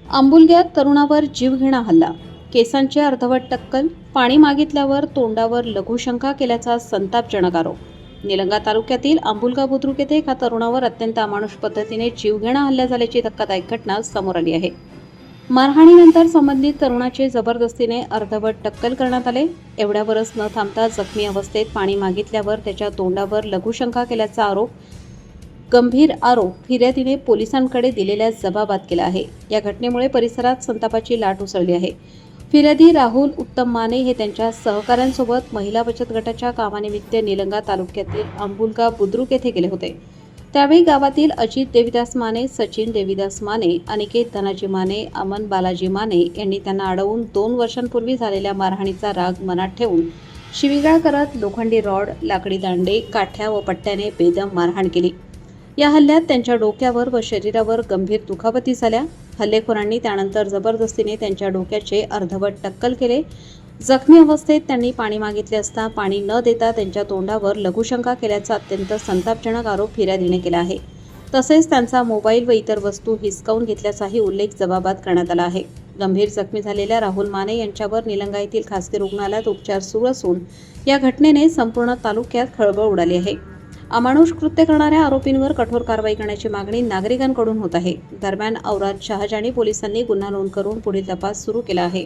आंबुलग्यात तरुणावर जीवघेणा हल्ला, केसांचे अर्धवट टक्कल, पाणी मागितल्यावर तोंडावर लघुशंका केल्याचा संतापजनक आरोप। निलंगा तालुक्यातील आंबुलगा बुद्रुक येथे एका तरुणावर अत्यंत अमानुष पद्धतीने जीवघेणा हल्ला झाल्याची धक्कादायक घटना समोर आली आहे। मारहाणीनंतर संबंधित तरुणाचे जबरदस्तीने अर्धवट टक्कल करण्यात आले। एवढ्यावरच न थांबता जखमी अवस्थेत पाणी मागितल्यावर त्याच्या तोंडावर लघुशंका केल्याचा गंभीर आरोप फिर्यादीने पोलिसांकडे दिलेल्या जबाबात केला आहे। या घटनेमुळे परिसरात संतापाची लाट उसळली आहे। फिर्यादी राहुल उत्तम माने हे त्यांच्या सहकाऱ्यांसोबत महिला बचत गटाच्या कामानिमित्त निलंगा तालुक्यातील आंबुलगा बुद्रुक येथे गेले होते। त्यावेळी गावातील अजित देवीदास माने, सचिन देवीदास माने, अनिकेत धनाजी माने, अमन बालाजी माने यांनी त्यांना अडवून 2 वर्षांपूर्वी झालेल्या मारहाणीचा राग मनात ठेवून शिवीगाळ करत लोखंडी रॉड, लाकडी दांडे, काठ्या व पट्ट्याने बेदम मारहाण केली। या हल्ल्यात त्यांच्या डोक्यावर व शरीरावर गंभीर दुखापती झाल्या। हल्लेखोरांनी त्यानंतर जबरदस्तीने त्यांच्या डोक्याचे अर्धवट टक्कल केले। जखमी अवस्थेत त्यांनी पाणी मागितले असता पाणी न देता त्यांच्या तोंडावर लघुशंका केल्याचा अत्यंत संतापजनक आरोप फिर्यादीने केला आहे। तसेच त्यांचा मोबाईल व इतर वस्तू हिसकावून घेतल्याचाही उल्लेख जबाबात करण्यात आला आहे। गंभीर जखमी झालेल्या राहुल माने यांच्यावर निलंगा येथील खासगी रुग्णालयात उपचार सुरू असून या घटनेने संपूर्ण तालुक्यात खळबळ उडाली आहे। अमानुष कृत्य करणाऱ्या आरोपींवर कठोर कारवाई करण्याची मागणी नागरिकांकडून होत आहे। दरम्यान औराद शहाजानी पोलिसांनी गुन्हा नोंद करून पुढील तपास सुरू केला आहे।